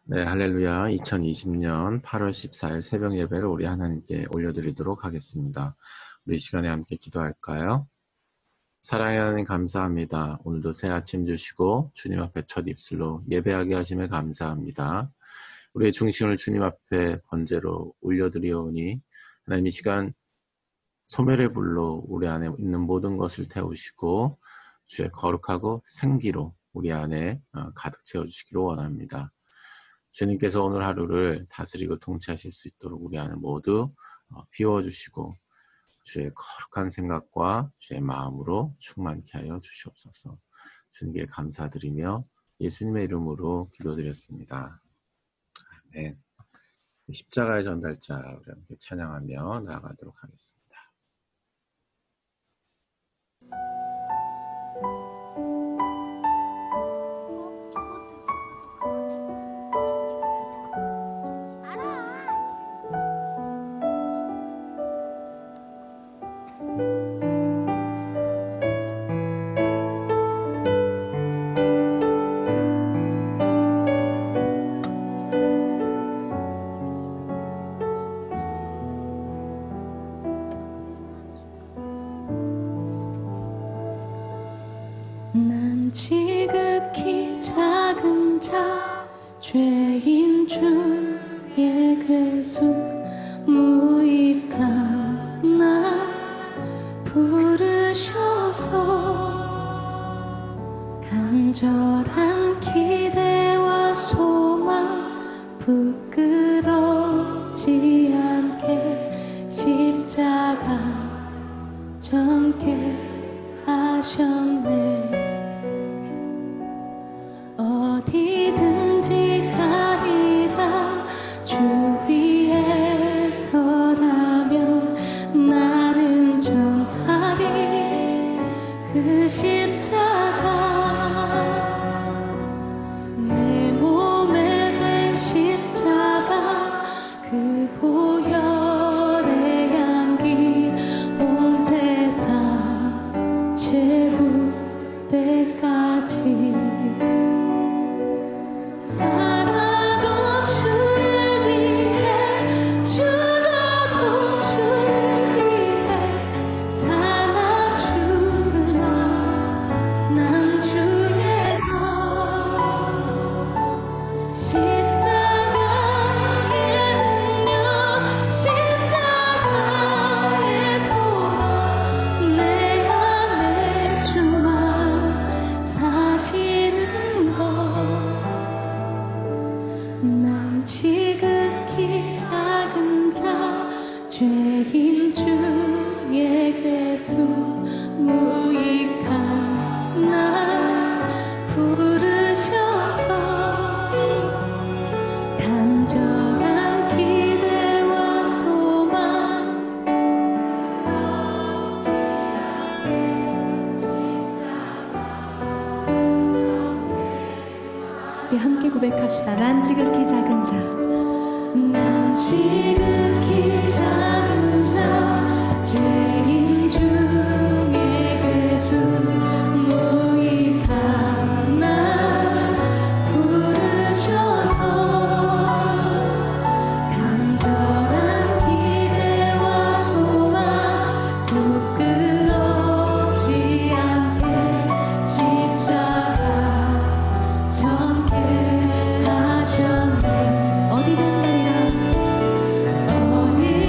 네, 할렐루야. 2020년 8월 14일 새벽 예배를 우리 하나님께 올려드리도록 하겠습니다. 우리 이 시간에 함께 기도할까요? 사랑의 하나님 감사합니다. 오늘도 새 아침 주시고 주님 앞에 첫 입술로 예배하게 하심에 감사합니다. 우리의 중심을 주님 앞에 번제로 올려드리오니 하나님 이 시간 소멸의 불로 우리 안에 있는 모든 것을 태우시고 주의 거룩하고 생기로 우리 안에 가득 채워주시기를 원합니다. 주님께서 오늘 하루를 다스리고 통치하실 수 있도록 우리 안을 모두 비워주시고 주의 거룩한 생각과 주의 마음으로 충만케 하여 주시옵소서. 주님께 감사드리며 예수님의 이름으로 기도드렸습니다. 아멘. 십자가의 전달자 우리 함께 찬양하며 나아가도록 하겠습니다. 난 지극히 작은 자 죄인 주의 괴수 무익한 나 부르셔서 간절한 기대와 소망 부끄럽지 않게 십자가 전게 하셨네. 어디든지 가리라 주 위에 서라면 나는 전하리 그 십자가 내 몸에 밴 십자가 그 보혈의 향기 온 세상 채울 때까지 살아도 주를 위해 죽어도 주를 위해 사나 죽으나 난 주의 것 십자가의 능력 십자가의 소망 내 안에 주만 사시는 것 난 지극히 작은 자 죄인 주의 괴수 무익한 나 부르셔서 간절한 기대와 소망 우리 함께 고백합시다. 난 지극히 작은 자 난 지극히 작은 자 죄인 중에 괴수 무익한 나 부르셔서 간절한 기대와 소망 부끄럽지 않게 십자가 전게 하셨네. 어디든 가리라 어디든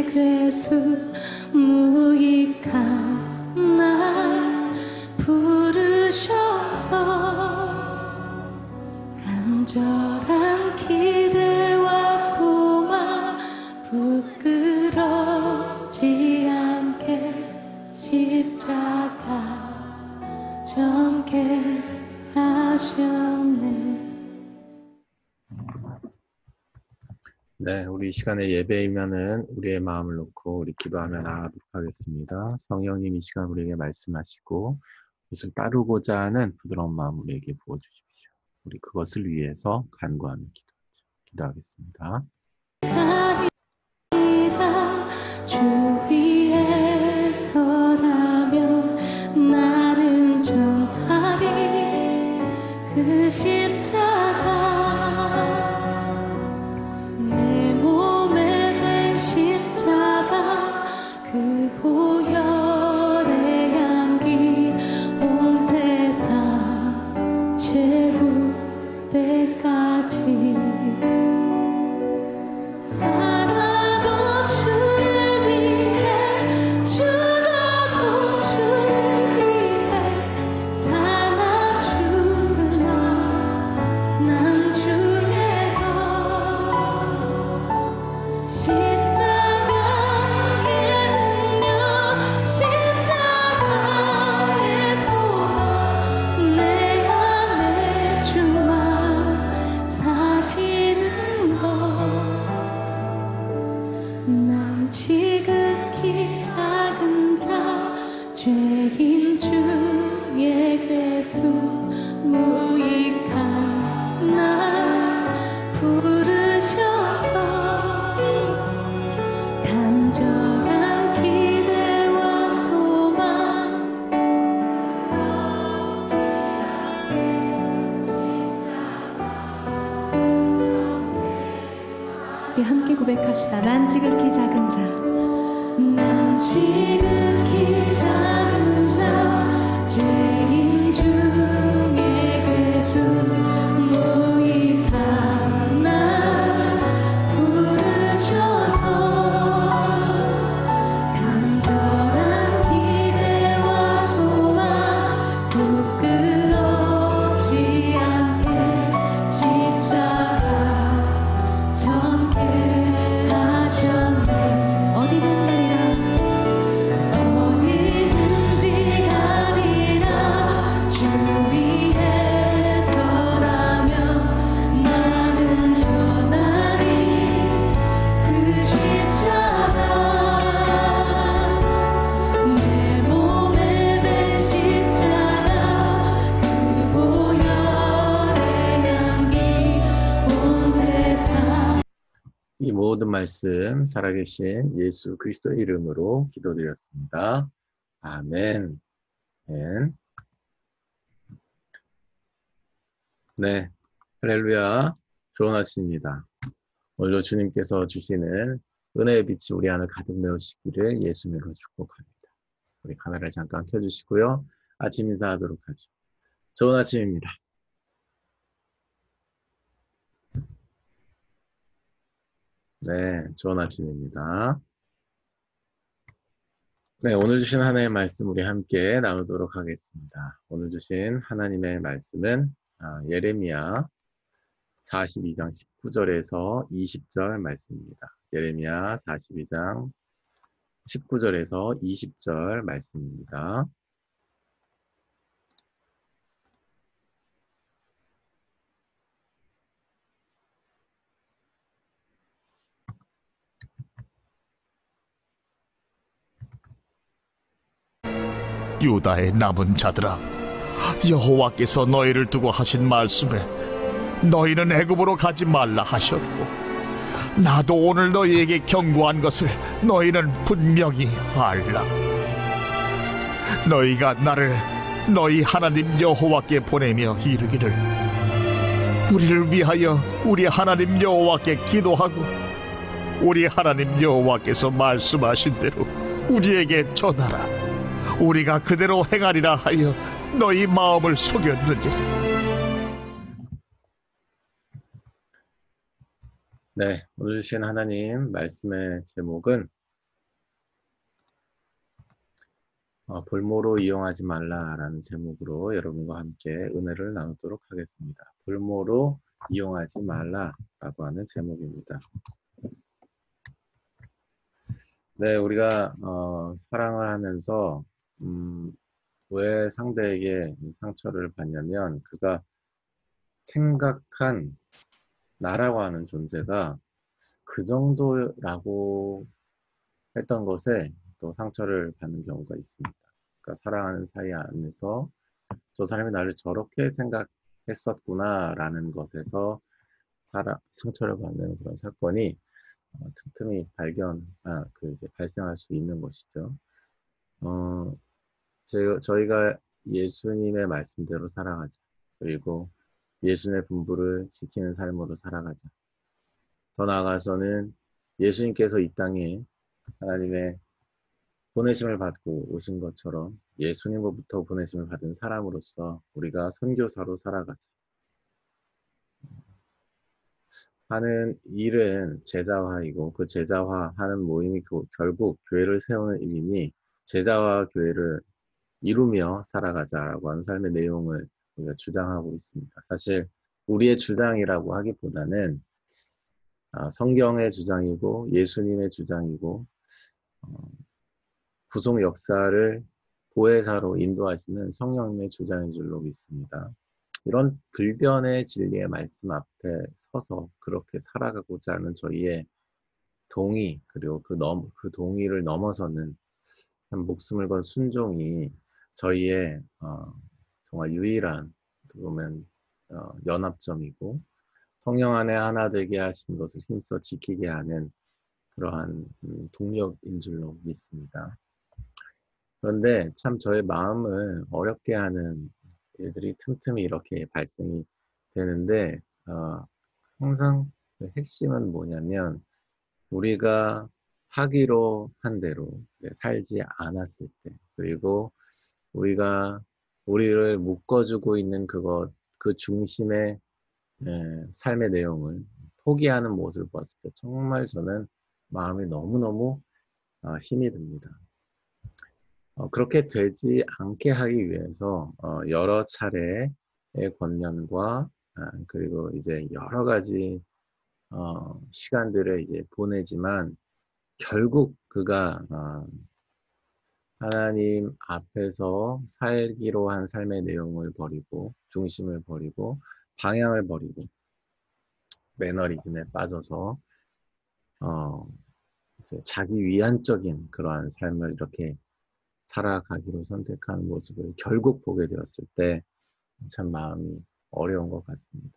괴수 무익한 날 부르셔서 간절한 기대와 소망 부끄럽지 않게 십자가 전개 하셨네. 네, 우리 이 시간에 예배이면은 우리의 마음을 놓고 우리 기도하며 나아가도록 하겠습니다. 성령님 이 시간 우리에게 말씀하시고 그것을 따르고자 하는 부드러운 마음 우리에게 부어주십시오. 우리 그것을 위해서 간구하며 기도하겠습니다. 주 위에 서라면 나는 정하리 그 십자가 내 몸에 맨 십자가 그 보혈의 향기 온 세상 채울 때까지 살아도 주를 위해 죽어도 주를 위해 사나 죽으나 난 주의 것 십자가의 능력 십자가의 소망 내 안에 주만 사시는 것 난 지극히 작은 자 죄인 주의 괴수 무익한 날 부르셔서 간절한 기대와 소망 우리 함께 고백합시다. 난 지극히 작은 자. 난 지극히 작은 자 죄인 중에 괴수 무익한 날 부르셔서 간절한 기대와 소망 부끄럽지 않게 십자가 전개 하셨네. 어디든 가리라 주 위에 서라면 나는 전하리 그 십자가 내 몸에 맨 십자가 그 보혈의 향기 온 세상. 이 모든 말씀 살아계신 예수 그리스도의 이름으로 기도드렸습니다. 아멘. 아멘. 네, 할렐루야. 좋은 아침입니다. 오늘도 주님께서 주시는 은혜의 빛이 우리 안을 가득 메우시기를 예수님으로 축복합니다. 우리 카메라를 잠깐 켜주시고요. 아침 인사하도록 하죠. 좋은 아침입니다. 네, 좋은 아침입니다. 네, 오늘 주신 하나님의 말씀 우리 함께 나누도록 하겠습니다. 오늘 주신 하나님의 말씀은 예레미야 42장 19절에서 20절 말씀입니다. 예레미야 42장 19절에서 20절 말씀입니다. 유다의 남은 자들아, 여호와께서 너희를 두고 하신 말씀에 너희는 애굽으로 가지 말라 하셨고, 나도 오늘 너희에게 경고한 것을 너희는 분명히 알라. 너희가 나를 너희 하나님 여호와께 보내며 이르기를, 우리를 위하여 우리 하나님 여호와께 기도하고 우리 하나님 여호와께서 말씀하신 대로 우리에게 전하라. 우리가 그대로 행하리라 하여 너희 마음을 속였느니라. 네, 오늘 주신 하나님 말씀의 제목은 볼모로 이용하지 말라라는 제목으로 여러분과 함께 은혜를 나누도록 하겠습니다. 볼모로 이용하지 말라라고 하는 제목입니다. 네, 우리가 사랑을 하면서 왜 상대에게 상처를 받냐면 그가 생각한 나라고 하는 존재가 그 정도라고 했던 것에 또 상처를 받는 경우가 있습니다. 그러니까 사랑하는 사이 안에서 저 사람이 나를 저렇게 생각했었구나라는 것에서 상처를 받는 그런 사건이 틈틈이 이제 발생할 수 있는 것이죠. 어, 저희가 예수님의 말씀대로 살아가자. 그리고 예수님의 분부를 지키는 삶으로 살아가자. 더 나아가서는 예수님께서 이 땅에 하나님의 보내심을 받고 오신 것처럼 예수님으로부터 보내심을 받은 사람으로서 우리가 선교사로 살아가자 하는 일은 제자화이고 그 제자화하는 모임이 결국 교회를 세우는 일이니 제자와 교회를 이루며 살아가자라고 하는 삶의 내용을 우리가 주장하고 있습니다. 사실 우리의 주장이라고 하기보다는 성경의 주장이고 예수님의 주장이고 구속 역사를 보혜사로 인도하시는 성령님의 주장인 줄로 믿습니다. 이런 불변의 진리의 말씀 앞에 서서 그렇게 살아가고자 하는 저희의 동의, 그리고 그 동의를 넘어서는 참 목숨을 건 순종이 저희의 정말 유일한 어떻게 보면 연합점이고 성령 안에 하나 되게 하신 것을 힘써 지키게 하는 그러한 동력인 줄로 믿습니다. 그런데 참 저의 마음을 어렵게 하는 일들이 틈틈이 이렇게 발생이 되는데 항상 그 핵심은 뭐냐면 우리가 하기로 한 대로 살지 않았을 때 그리고 우리가 우리를 묶어주고 있는 그 중심의 삶의 내용을 포기하는 모습을 봤을 때 정말 저는 마음이 너무너무 힘이 듭니다. 그렇게 되지 않게 하기 위해서 여러 차례의 권면과 그리고 이제 여러 가지 시간들을 이제 보내지만 결국 그가 하나님 앞에서 살기로 한 삶의 내용을 버리고 중심을 버리고 방향을 버리고 매너리즘에 빠져서 이제 자기 위안적인 그러한 삶을 이렇게 살아가기로 선택하는 모습을 결국 보게 되었을 때 참 마음이 어려운 것 같습니다.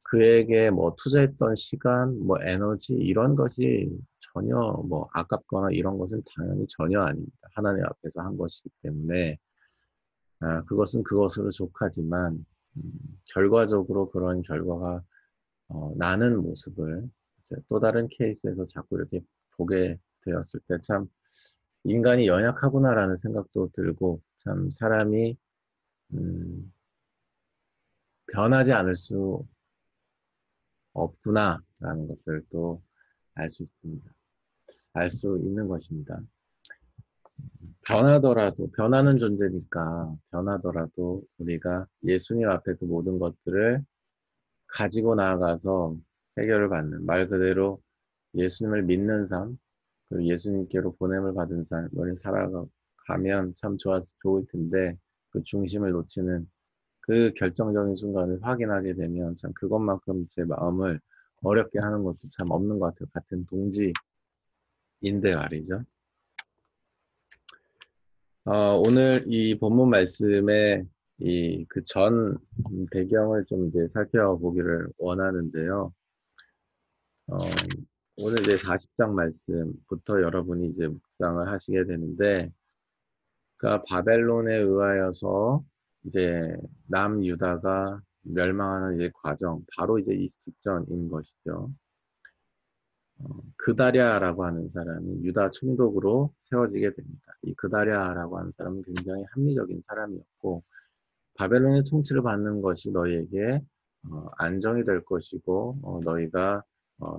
그에게 뭐 투자했던 시간, 뭐 에너지 이런 것이 전혀 뭐 아깝거나 이런 것은 당연히 전혀 아닙니다. 하나님 앞에서 한 것이기 때문에 그것은 그것으로 족하지만 결과적으로 그런 결과가 나는 모습을 이제 또 다른 케이스에서 자꾸 이렇게 보게 되었을 때 참 인간이 연약하구나라는 생각도 들고 참 사람이 변하지 않을 수 없구나라는 것을 또 알 수 있습니다. 알 수 있는 것입니다. 변하는 존재니까 변하더라도 우리가 예수님 앞에 그 모든 것들을 가지고 나아가서 해결을 받는 말 그대로 예수님을 믿는 삶, 그리고 예수님께로 보냄을 받은 삶을 살아가면 참 좋을 텐데 그 중심을 놓치는 그 결정적인 순간을 확인하게 되면 참 그것만큼 제 마음을 어렵게 하는 것도 참 없는 것 같아요. 같은 동지인데 말이죠. 오늘 이 본문 말씀의 이 그 전 배경을 좀 이제 살펴보기를 원하는데요. 오늘 이제 40장 말씀부터 여러분이 이제 묵상을 하시게 되는데, 그러니까 바벨론에 의하여서 이제 남유다가 멸망하는 이제 과정, 바로 이제 이 직전인 것이죠. 그다랴라고 하는 사람이 유다 총독으로 세워지게 됩니다. 이 그다랴라고 하는 사람은 굉장히 합리적인 사람이었고, 바벨론의 통치를 받는 것이 너희에게 안정이 될 것이고 너희가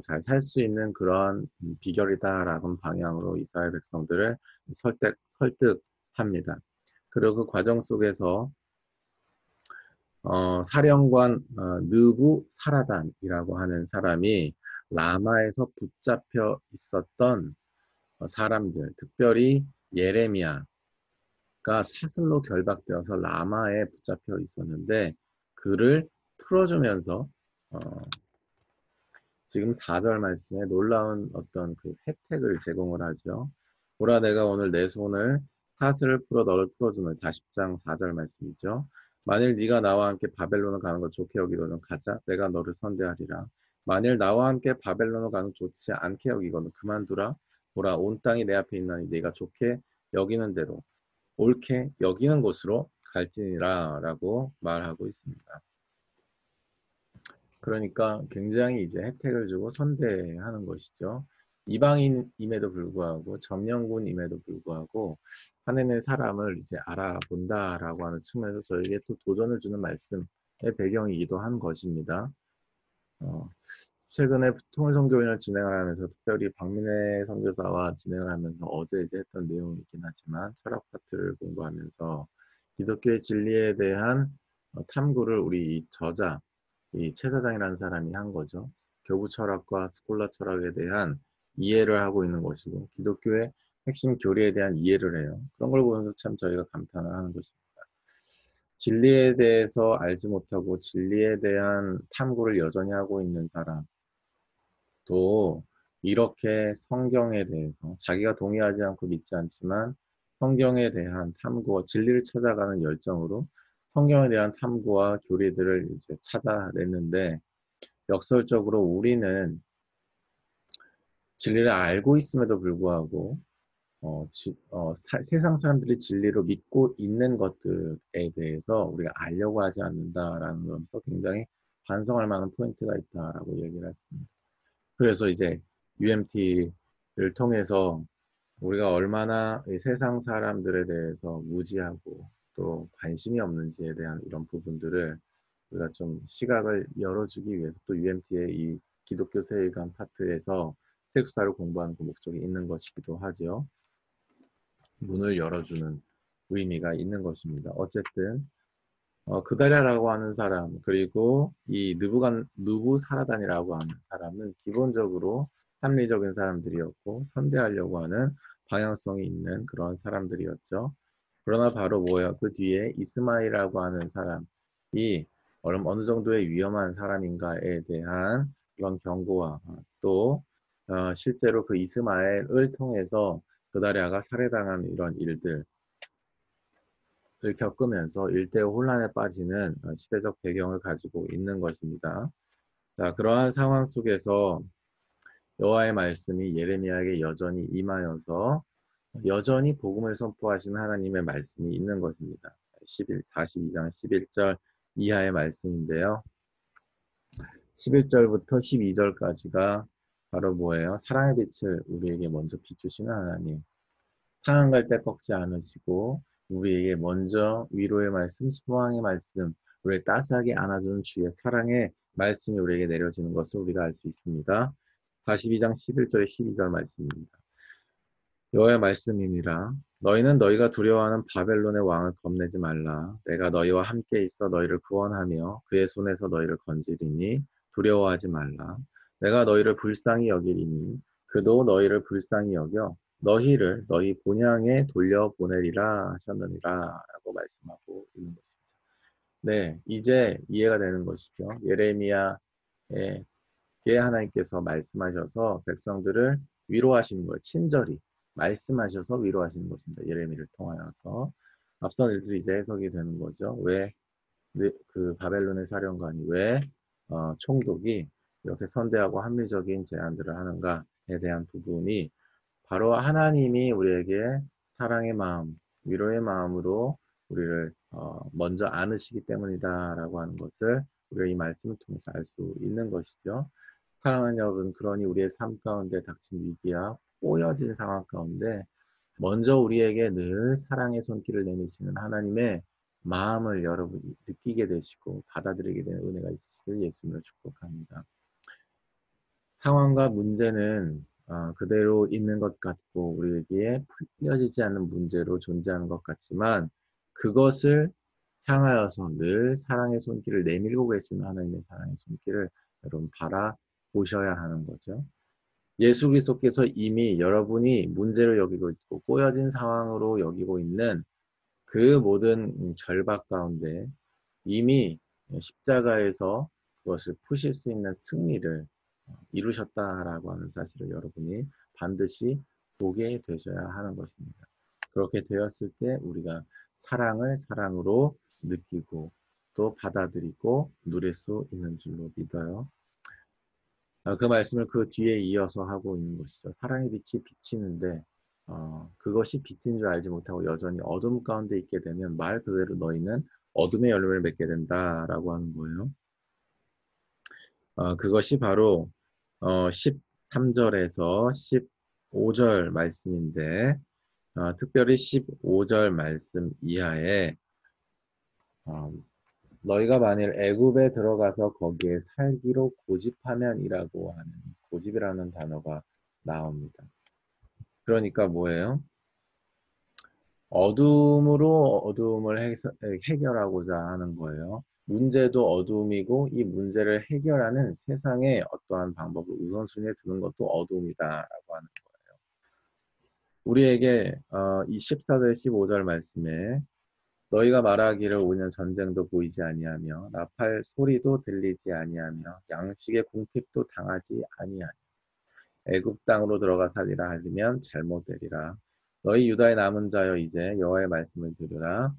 잘 살 수 있는 그런 비결이다라는 방향으로 이스라엘 백성들을 설득하고 합니다. 그리고 그 과정 속에서 사령관 느부 사라단이라고 하는 사람이 라마에서 붙잡혀 있었던 사람들, 특별히 예레미야가 사슬로 결박되어서 라마에 붙잡혀 있었는데 그를 풀어주면서 어, 지금 4절 말씀에 놀라운 어떤 그 혜택을 제공을 하죠. 보라 내가 오늘 내 손을 사슬을 풀어 너를 풀어주는 40장 4절 말씀이죠. 만일 네가 나와 함께 바벨론을 가는 것 좋게 여기거든 가자 내가 너를 선대하리라. 만일 나와 함께 바벨론을 가는 것 좋지 않게 여기거든 그만두라. 보라 온 땅이 내 앞에 있나니 네가 좋게 여기는 대로 옳게 여기는 곳으로 갈지니라 라고 말하고 있습니다. 그러니까 굉장히 이제 혜택을 주고 선대하는 것이죠. 이방인임에도 불구하고 점령군임에도 불구하고 하나님의 사람을 이제 알아본다라고 하는 측면에서 저에게 또 도전을 주는 말씀의 배경이기도 한 것입니다. 최근에 통일선교인을 진행을 하면서 특별히 박민혜 선교사와 진행을 하면서 어제 이제 했던 내용이긴 하지만 철학 파트를 공부하면서 기독교의 진리에 대한 탐구를 우리 이 저자 이 최 사장이라는 사람이 한 거죠. 교부 철학과 스콜라 철학에 대한 이해를 하고 있는 것이고 기독교의 핵심 교리에 대한 이해를 해요. 그런 걸 보면서 참 저희가 감탄을 하는 것입니다. 진리에 대해서 알지 못하고 진리에 대한 탐구를 여전히 하고 있는 사람 또 이렇게 성경에 대해서 자기가 동의하지 않고 믿지 않지만 성경에 대한 탐구와 진리를 찾아가는 열정으로 성경에 대한 탐구와 교리들을 이제 찾아냈는데 역설적으로 우리는 진리를 알고 있음에도 불구하고 세상 사람들이 진리로 믿고 있는 것들에 대해서 우리가 알려고 하지 않는다라는 점에서 굉장히 반성할 만한 포인트가 있다라고 얘기를 했습니다. 그래서 이제 UMT를 통해서 우리가 얼마나 이 세상 사람들에 대해서 무지하고 또 관심이 없는지에 대한 이런 부분들을 우리가 좀 시각을 열어주기 위해서 또 UMT의 이 기독교 세계관 파트에서 텍스트를 공부하는 그 목적이 있는 것이기도 하죠. 문을 열어주는 의미가 있는 것입니다. 어쨌든 그다랴라고 하는 사람 그리고 이 느부사라단이라고 하는 사람은 기본적으로 합리적인 사람들이었고 선대하려고 하는 방향성이 있는 그런 사람들이었죠. 그러나 바로 뭐야 그 뒤에 이스마일이라고 하는 사람이 어느 정도의 위험한 사람인가에 대한 그런 경고와 또 실제로 그 이스마엘을 통해서 그다랴가 살해당한 이런 일들 을 겪으면서 일대의 혼란에 빠지는 시대적 배경을 가지고 있는 것입니다. 자, 그러한 상황 속에서 여호와의 말씀이 예레미야에게 여전히 임하여서 여전히 복음을 선포하시는 하나님의 말씀이 있는 것입니다. 42장 11절 이하의 말씀인데요. 11절부터 12절까지가 바로 뭐예요? 사랑의 빛을 우리에게 먼저 비추시는 하나님. 상한 갈 때 꺾지 않으시고 우리에게 먼저 위로의 말씀, 소망의 말씀, 우리를 따스하게 안아주는 주의 사랑의 말씀이 우리에게 내려지는 것을 우리가 알 수 있습니다. 42장 11절에 12절 말씀입니다. 여호와의 말씀이니라. 너희는 너희가 두려워하는 바벨론의 왕을 겁내지 말라. 내가 너희와 함께 있어 너희를 구원하며 그의 손에서 너희를 건지리니 두려워하지 말라. 내가 너희를 불쌍히 여기리니 그도 너희를 불쌍히 여겨 너희를 너희 본향에 돌려보내리라 하셨느니라 라고 말씀하고 있는 것입니다. 네, 이제 이해가 되는 것이죠. 예레미야에 하나님께서 말씀하셔서 백성들을 위로하시는 거예요. 친절히 말씀하셔서 위로하시는 것입니다. 예레미야를 통하여서 앞선 일들이 이제 해석이 되는 거죠. 왜 그 바벨론의 사령관이 왜 총독이 이렇게 선대하고 합리적인 제안들을 하는가에 대한 부분이 바로 하나님이 우리에게 사랑의 마음, 위로의 마음으로 우리를 먼저 안으시기 때문이다라고 하는 것을 우리가 이 말씀을 통해서 알 수 있는 것이죠. 사랑하는 여러분, 그러니 우리의 삶 가운데 닥친 위기와 꼬여진 상황 가운데 먼저 우리에게 늘 사랑의 손길을 내미시는 하나님의 마음을 여러분이 느끼게 되시고 받아들이게 되는 은혜가 있으시길 예수님으로 축복합니다. 상황과 문제는 그대로 있는 것 같고 우리에게 풀려지지 않는 문제로 존재하는 것 같지만 그것을 향하여서 늘 사랑의 손길을 내밀고 계시는 하나님의 사랑의 손길을 여러분 바라보셔야 하는 거죠. 예수 그리스도께서 이미 여러분이 문제를 여기고 있고 꼬여진 상황으로 여기고 있는 그 모든 결박 가운데 이미 십자가에서 그것을 푸실 수 있는 승리를 이루셨다라고 하는 사실을 여러분이 반드시 보게 되셔야 하는 것입니다. 그렇게 되었을 때 우리가 사랑을 사랑으로 느끼고 또 받아들이고 누릴 수 있는 줄로 믿어요. 그 말씀을 그 뒤에 이어서 하고 있는 것이죠. 사랑의 빛이 비치는데 그것이 빛인 줄 알지 못하고 여전히 어둠 가운데 있게 되면 말 그대로 너희는 어둠의 열매를 맺게 된다라고 하는 거예요. 그것이 바로 13절에서 15절 말씀인데 특별히 15절 말씀 이하에 너희가 만일 애굽에 들어가서 거기에 살기로 고집하면이라고 하는 고집이라는 단어가 나옵니다. 그러니까 뭐예요? 어둠으로 어둠을 해결하고자 하는 거예요. 문제도 어둠이고 이 문제를 해결하는 세상의 어떠한 방법을 우선순위에 두는 것도 어둠이다라고 하는 거예요. 우리에게 이 14절 15절 말씀에 너희가 말하기를 오늘 전쟁도 보이지 아니하며 나팔 소리도 들리지 아니하며 양식의 궁핍도 당하지 아니하며 애굽 땅으로 들어가 살리라 하면 잘못되리라. 너희 유다의 남은 자여 이제 여호와의 말씀을 들으라.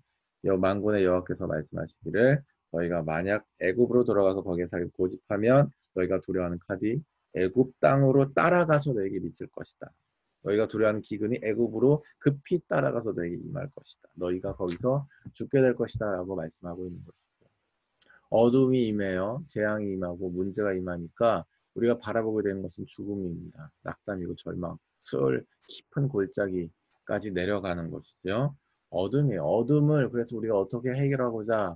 만군의 여호와께서 말씀하시기를 너희가 만약 애굽으로 들어가서 거기에 살기 고집하면 너희가 두려워하는 칼이 애굽 땅으로 따라가서 너에게 미칠 것이다. 너희가 두려워하는 기근이 애굽으로 급히 따라가서 너에게 임할 것이다. 너희가 거기서 죽게 될 것이다 라고 말씀하고 있는 것이죠. 어둠이 임해요. 재앙이 임하고 문제가 임하니까 우리가 바라보게 되는 것은 죽음입니다. 낙담이고 절망, 수월 깊은 골짜기까지 내려가는 것이죠. 어둠이에요. 어둠을 그래서 우리가 어떻게 해결하고자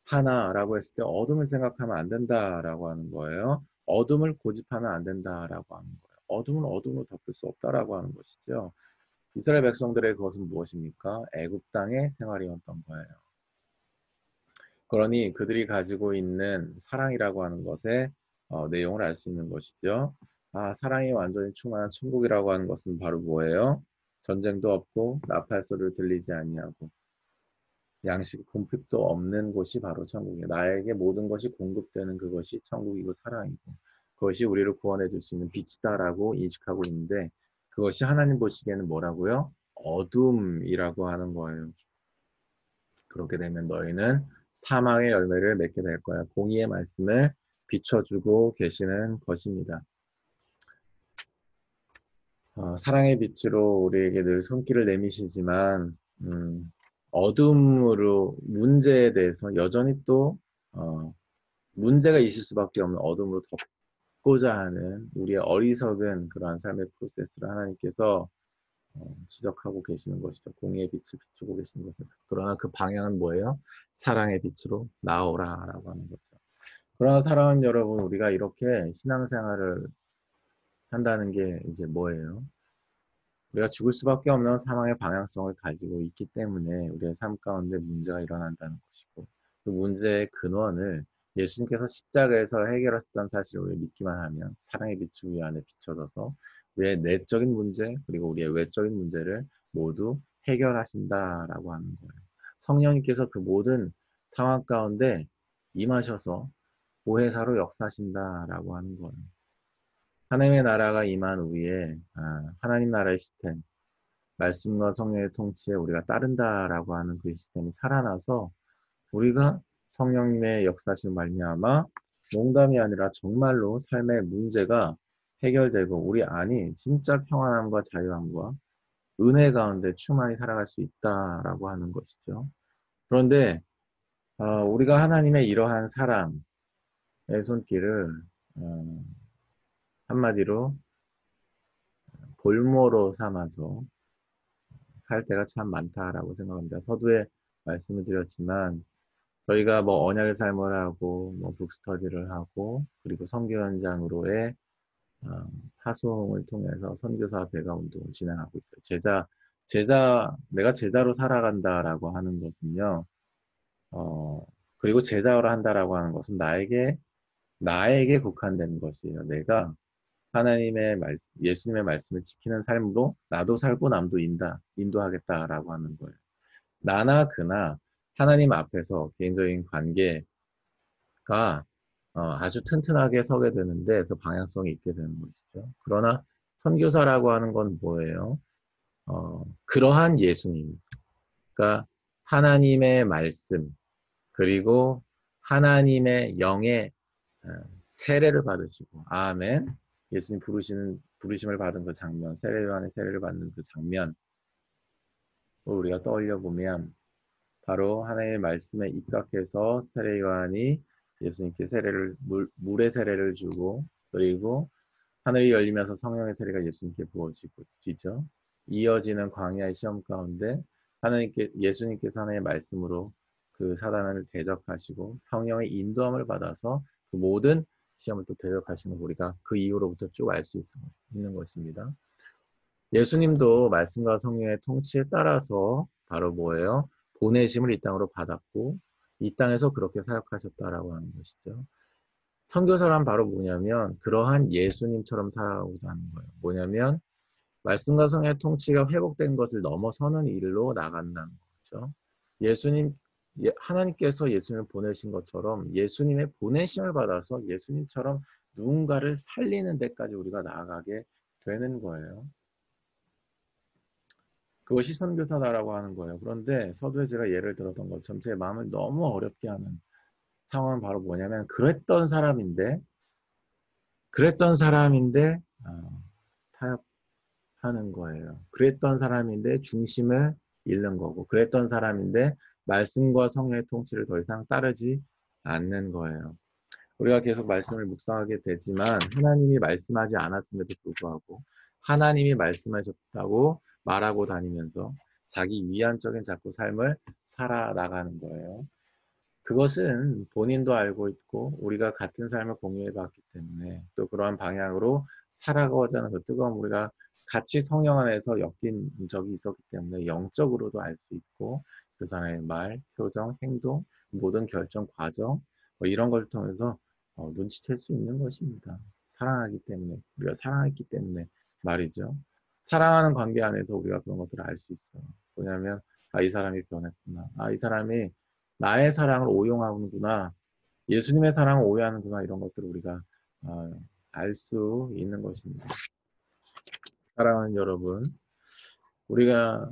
하나라고 했을 때 어둠을 생각하면 안 된다라고 하는 거예요. 어둠을 고집하면 안 된다라고 하는 거예요. 어둠은 어둠으로 덮을 수 없다라고 하는 것이죠. 이스라엘 백성들의 그것은 무엇입니까? 애굽 땅의 생활이었던 거예요. 그러니 그들이 가지고 있는 사랑이라고 하는 것의 내용을 알 수 있는 것이죠. 사랑이 완전히 충만한 천국이라고 하는 것은 바로 뭐예요? 전쟁도 없고 나팔 소리를 들리지 아니하고 양식 공급도 없는 곳이 바로 천국이에요. 나에게 모든 것이 공급되는 그것이 천국이고 사랑이고 그것이 우리를 구원해 줄 수 있는 빛이다라고 인식하고 있는데 그것이 하나님 보시기에는 뭐라고요? 어둠이라고 하는 거예요. 그렇게 되면 너희는 사망의 열매를 맺게 될 거야. 공의의 말씀을 비춰주고 계시는 것입니다. 사랑의 빛으로 우리에게 늘 손길을 내미시지만 어둠으로 문제에 대해서 여전히 또 문제가 있을 수밖에 없는 어둠으로 덮고자 하는 우리의 어리석은 그러한 삶의 프로세스를 하나님께서 지적하고 계시는 것이죠. 공의의 빛을 비추고 계시는 것이죠. 그러나 그 방향은 뭐예요? 사랑의 빛으로 나오라 라고 하는 거죠. 그러나 사랑하는 여러분, 우리가 이렇게 신앙생활을 한다는 게 이제 뭐예요? 우리가 죽을 수밖에 없는 사망의 방향성을 가지고 있기 때문에 우리의 삶 가운데 문제가 일어난다는 것이고 그 문제의 근원을 예수님께서 십자가에서 해결하셨다는 사실을 우리가 믿기만 하면 사랑의 빛이 우리 안에 비춰져서 우리의 내적인 문제 그리고 우리의 외적인 문제를 모두 해결하신다라고 하는 거예요. 성령님께서 그 모든 상황 가운데 임하셔서 보혜사로 역사하신다라고 하는 거예요. 하나님의 나라가 임한 후에 하나님 나라의 시스템, 말씀과 성령의 통치에 우리가 따른다라고 하는 그 시스템이 살아나서 우리가 성령님의 역사심 말미암아 농담이 아니라 정말로 삶의 문제가 해결되고 우리 안이 진짜 평안함과 자유함과 은혜 가운데 충만히 살아갈 수 있다라고 하는 것이죠. 그런데 우리가 하나님의 이러한 사랑의 손길을 한마디로 볼모로 삼아서 살 때가 참 많다라고 생각합니다. 서두에 말씀을 드렸지만 저희가 언약의 삶을 하고 북스터디를 하고 그리고 선교 현장으로의 파송을 통해서 선교사 배가 운동을 진행하고 있어요. 내가 제자로 살아간다라고 하는 것은요, 그리고 제자로 한다라고 하는 것은 나에게 국한된 것이에요. 내가 예수님의 말씀을 지키는 삶으로 나도 살고 남도 인도하겠다라고 하는 거예요. 나나 그나 하나님 앞에서 개인적인 관계가 아주 튼튼하게 서게 되는데 그 방향성이 있게 되는 것이죠. 그러나 선교사라고 하는 건 뭐예요? 그러한 예수님, 그러니까 하나님의 말씀, 그리고 하나님의 영의 어, 세례를 받으시고, 아멘. 예수님 부르심을 받은 그 장면, 세례 요한의 세례를 받는 그 장면, 우리가 떠올려 보면 바로 하나님의 말씀에 입각해서 세례 요한이 예수님께 물의 세례를 주고, 그리고 하늘이 열리면서 성령의 세례가 예수님께 부어지죠. 이어지는 광야의 시험 가운데 예수님께서 하나님의 말씀으로 그 사단을 대적하시고 성령의 인도함을 받아서 그 모든 시험을 또 대적하시는 거 우리가 그 이후로부터 쭉 알 수 있는 것입니다. 예수님도 말씀과 성령의 통치에 따라서 바로 뭐예요? 보내심을 이 땅으로 받았고 이 땅에서 그렇게 사역하셨다라고 하는 것이죠. 선교사란 바로 뭐냐면 그러한 예수님처럼 살아가고자 하는 거예요. 뭐냐면 말씀과 성령의 통치가 회복된 것을 넘어서는 일로 나간다는 거죠. 하나님께서 예수님을 보내신 것처럼 예수님의 보내심을 받아서 예수님처럼 누군가를 살리는 데까지 우리가 나아가게 되는 거예요. 그것이 선교사다라고 하는 거예요. 그런데 서두에 제가 예를 들었던 것처럼 제 마음을 너무 어렵게 하는 상황은 바로 뭐냐면 그랬던 사람인데 타협하는 거예요. 그랬던 사람인데 중심을 잃는 거고 그랬던 사람인데 말씀과 성령의 통치를 더 이상 따르지 않는 거예요. 우리가 계속 말씀을 묵상하게 되지만 하나님이 말씀하지 않았음에도 불구하고 하나님이 말씀하셨다고 말하고 다니면서 자기 위안적인 자꾸 삶을 살아나가는 거예요. 그것은 본인도 알고 있고 우리가 같은 삶을 공유해 봤기 때문에 또 그러한 방향으로 살아가고자 하는 그 뜨거운 우리가 같이 성령 안에서 엮인 적이 있었기 때문에 영적으로도 알 수 있고 그 사람의 말, 표정, 행동, 모든 결정 과정 이런 걸 통해서 눈치챌 수 있는 것입니다. 우리가 사랑했기 때문에 말이죠. 사랑하는 관계 안에서 우리가 그런 것들을 알 수 있어요. 뭐냐면 이 사람이 변했구나. 이 사람이 나의 사랑을 오용하는구나. 예수님의 사랑을 오해하는구나. 이런 것들을 우리가 알 수 있는 것입니다. 사랑하는 여러분, 우리가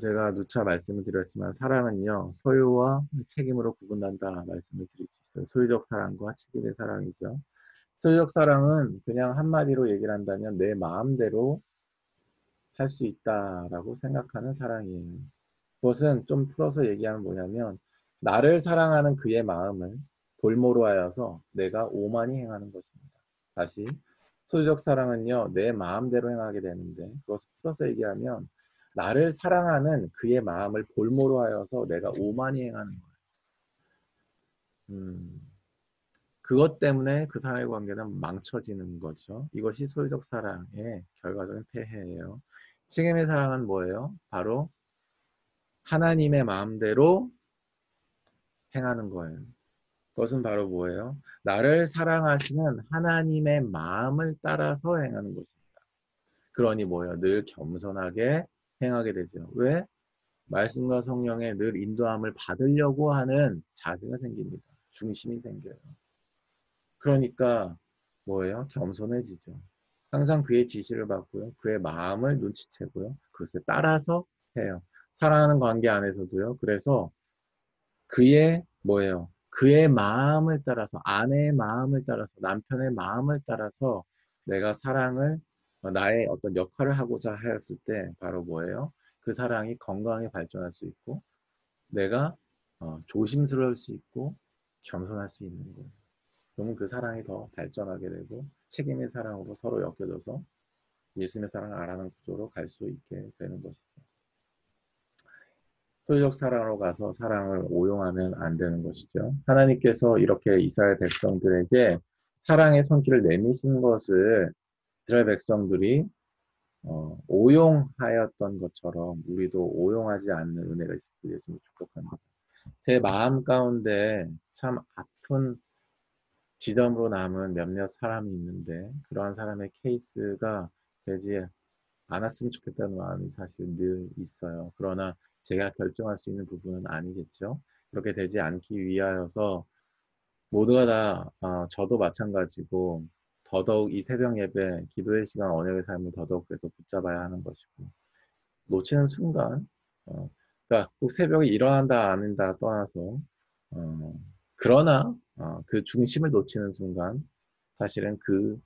제가 누차 말씀을 드렸지만 사랑은요. 소유와 책임으로 구분한다 말씀을 드릴 수 있어요. 소유적 사랑과 책임의 사랑이죠. 소유적 사랑은 그냥 한마디로 얘기를 한다면 내 마음대로 할 수 있다라고 생각하는 사랑이에요. 그것은 좀 풀어서 얘기하면 뭐냐면 나를 사랑하는 그의 마음을 볼모로 하여서 내가 오만히 행하는 것입니다. 다시 소유적 사랑은요 내 마음대로 행하게 되는데 그것을 풀어서 얘기하면 나를 사랑하는 그의 마음을 볼모로 하여서 내가 오만히 행하는 거예요. 그것 때문에 그 사람의 관계는 망쳐지는 거죠. 이것이 소유적 사랑의 결과적인 폐해예요. 책임의 사랑은 뭐예요? 바로 하나님의 마음대로 행하는 거예요. 그것은 바로 뭐예요? 나를 사랑하시는 하나님의 마음을 따라서 행하는 것입니다. 그러니 뭐예요? 늘 겸손하게 행하게 되죠. 왜? 말씀과 성령의 늘 인도함을 받으려고 하는 자세가 생깁니다. 중심이 생겨요. 그러니까 뭐예요? 겸손해지죠. 항상 그의 지시를 받고요. 그의 마음을 눈치채고요. 그것을 따라서 해요. 사랑하는 관계 안에서도요. 그래서 그의 뭐예요? 그의 마음을 따라서 아내의 마음을 따라서 남편의 마음을 따라서 내가 나의 어떤 역할을 하고자 하였을 때 바로 뭐예요? 그 사랑이 건강하게 발전할 수 있고 내가 조심스러울 수 있고 겸손할 수 있는 거예요. 그러면 그 사랑이 더 발전하게 되고 책임의 사랑으로 서로 엮여져서 예수님의 사랑을 알아가는 구조로 갈 수 있게 되는 것이죠. 소유적 사랑으로 가서 사랑을 오용하면 안 되는 것이죠. 하나님께서 이렇게 이스라엘 백성들에게 사랑의 손길을 내미신 것을 이스라엘 백성들이 오용하였던 것처럼 우리도 오용하지 않는 은혜가 있을 예수님 축복합니다. 제 마음 가운데 참 아픈 지점으로 남은 몇몇 사람이 있는데 그러한 사람의 케이스가 되지 않았으면 좋겠다는 마음이 사실 늘 있어요. 그러나 제가 결정할 수 있는 부분은 아니겠죠. 그렇게 되지 않기 위하여서 모두가 다 저도 마찬가지고 더더욱 이 새벽 예배, 기도의 시간, 언약의 삶을 더더욱 그래서 붙잡아야 하는 것이고 놓치는 순간 그러니까 꼭 새벽에 일어난다 안 한다 떠나서 그러나 그 중심을 놓치는 순간 사실은 그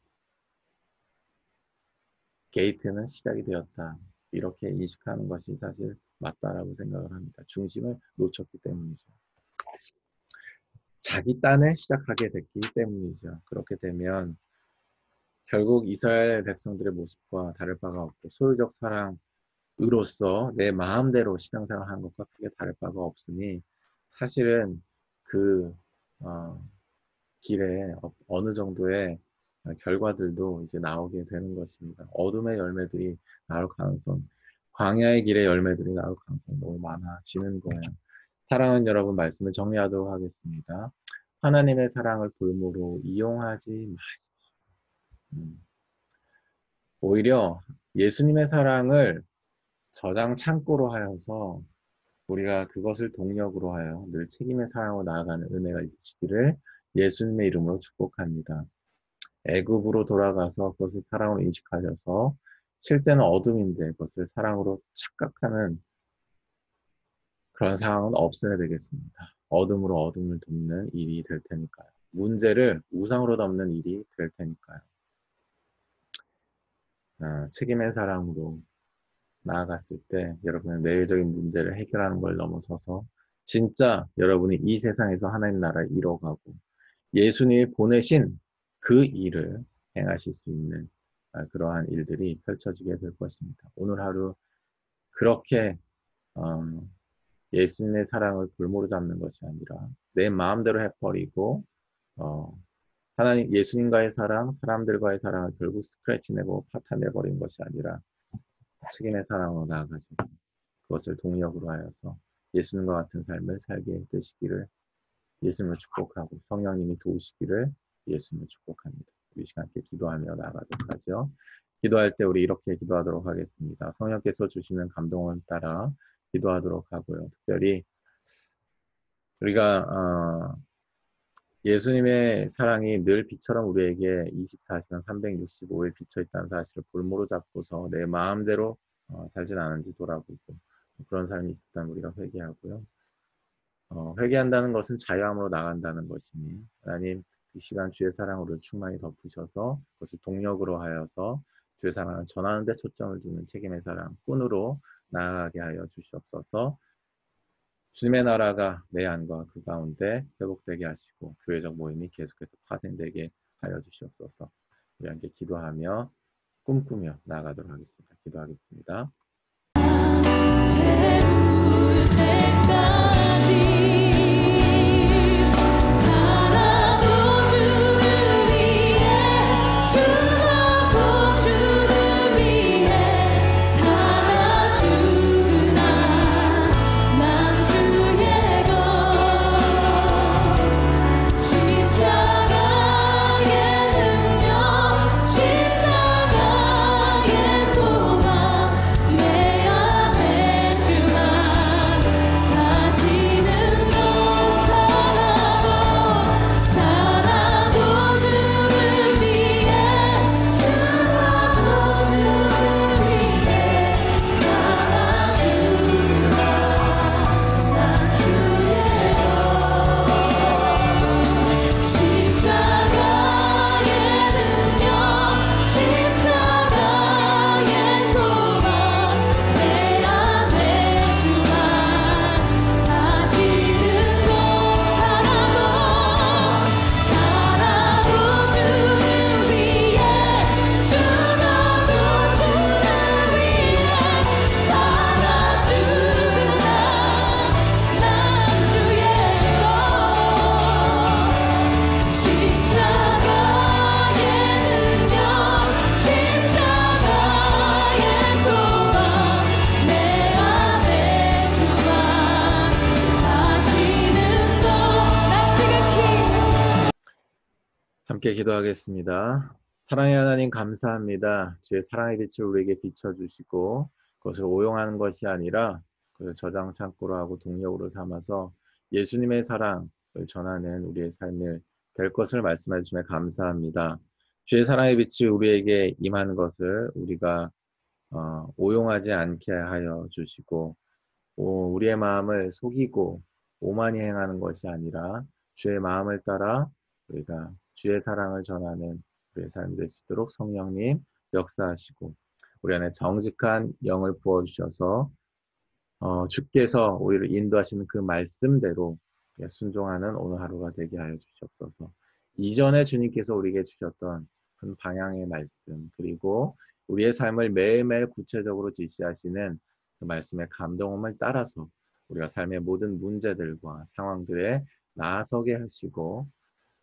게이트는 시작이 되었다. 이렇게 인식하는 것이 사실 맞다라고 생각을 합니다. 중심을 놓쳤기 때문이죠. 자기 딴에 시작하게 됐기 때문이죠. 그렇게 되면 결국 이스라엘 백성들의 모습과 다를 바가 없고 소유적 사랑으로서 내 마음대로 신앙생활을 한 것과 크게 다를 바가 없으니 사실은 그 길에 어느 정도의 결과들도 이제 나오게 되는 것입니다. 어둠의 열매들이 나올 가능성, 광야의 길의 열매들이 나올 가능성이 너무 많아지는 거예요. 사랑하는 여러분, 말씀을 정리하도록 하겠습니다. 하나님의 사랑을 볼모로 이용하지 마십시오. 오히려 예수님의 사랑을 저장 창고로 하여서 우리가 그것을 동력으로 하여 늘 책임의 사랑으로 나아가는 은혜가 있으시기를 예수님의 이름으로 축복합니다. 애굽으로 돌아가서 그것을 사랑으로 인식하셔서 실제는 어둠인데 그것을 사랑으로 착각하는 그런 상황은 없어야 되겠습니다. 어둠으로 어둠을 덮는 일이 될 테니까요. 문제를 우상으로 덮는 일이 될 테니까요. 책임의 사랑으로 나아갔을 때 여러분의 내외적인 문제를 해결하는 걸 넘어서서 진짜 여러분이 이 세상에서 하나님 나라를 이뤄가고 예수님이 보내신 그 일을 행하실 수 있는 그러한 일들이 펼쳐지게 될 것입니다. 오늘 하루 그렇게 예수님의 사랑을 골모로 잡는 것이 아니라 내 마음대로 해버리고 하나님 예수님과의 사랑, 사람들과의 사랑을 결국 스크래치 내고 파탄내버린 것이 아니라 책임의 사랑으로 나아가지고 그것을 동력으로 하여서 예수님과 같은 삶을 살게 되시기를 예수님을 축복하고 성령님이 도우시기를 예수님을 축복합니다. 우리 시간 함께 기도하며 나아가도록 하죠. 기도할 때 우리 이렇게 기도하도록 하겠습니다. 성령께서 주시는 감동을 따라 기도하도록 하고요. 특별히 우리가 예수님의 사랑이 늘 빛처럼 우리에게 24시간 365일 비춰있다는 사실을 볼모로 잡고서 내 마음대로 살진 않은지 돌아보고 그런 삶이 있었다면 우리가 회개하고요. 회개한다는 것은 자유함으로 나간다는 것이니 하나님 이 시간 주의 사랑으로 충만히 덮으셔서 그것을 동력으로 하여서 주의 사랑을 전하는 데 초점을 두는 책임의 사랑 꾼으로 나아가게 하여 주시옵소서. 주님의 나라가 내 안과 그 가운데 회복되게 하시고 교회적 모임이 계속해서 파생되게 하여 주시옵소서. 우리 함께 기도하며 꿈꾸며 나아가도록 하겠습니다. 기도하겠습니다. 채울 때까지 살아도 주를 위해 죽어도 주를 위해 살아 주구나 난 주의 것 십자가의 능력 십자가의 소망 내 안에 주 함께 기도하겠습니다. 사랑의 하나님 감사합니다. 주의 사랑의 빛을 우리에게 비춰주시고 그것을 오용하는 것이 아니라 그것을 저장 창고로 하고 동력으로 삼아서 예수님의 사랑을 전하는 우리의 삶을 될 것을 말씀해 주시며 감사합니다. 주의 사랑의 빛이 우리에게 임하는 것을 우리가 오용하지 않게 하여 주시고 우리의 마음을 속이고 오만히 행하는 것이 아니라 주의 마음을 따라 우리가 주의 사랑을 전하는 우리의 삶이 되시도록 성령님 역사하시고 우리 안에 정직한 영을 부어주셔서 주께서 우리를 인도하시는 그 말씀대로 순종하는 오늘 하루가 되게 하여 주시옵소서. 이전에 주님께서 우리에게 주셨던 그 방향의 말씀 그리고 우리의 삶을 매일매일 구체적으로 지시하시는 그 말씀의 감동음을 따라서 우리가 삶의 모든 문제들과 상황들에 나아서게 하시고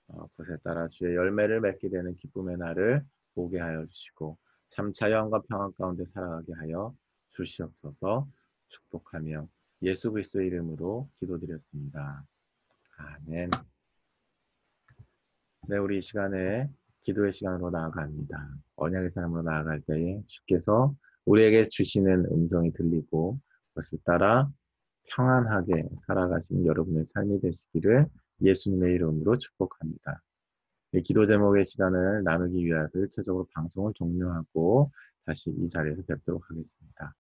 그것에 따라 주의 열매를 맺게 되는 기쁨의 날을 보게 하여 주시고 참 자유함과 평안 가운데 살아가게 하여 주시옵소서. 축복하며 예수 그리스도의 이름으로 기도드렸습니다. 아멘. 네, 우리 이 시간에 기도의 시간으로 나아갑니다. 언약의 사람으로 나아갈 때에 주께서 우리에게 주시는 음성이 들리고 그것을 따라 평안하게 살아가시는 여러분의 삶이 되시기를 예수님의 이름으로 축복합니다. 이 기도 제목의 시간을 나누기 위해서 일차적으로 방송을 종료하고 다시 이 자리에서 뵙도록 하겠습니다.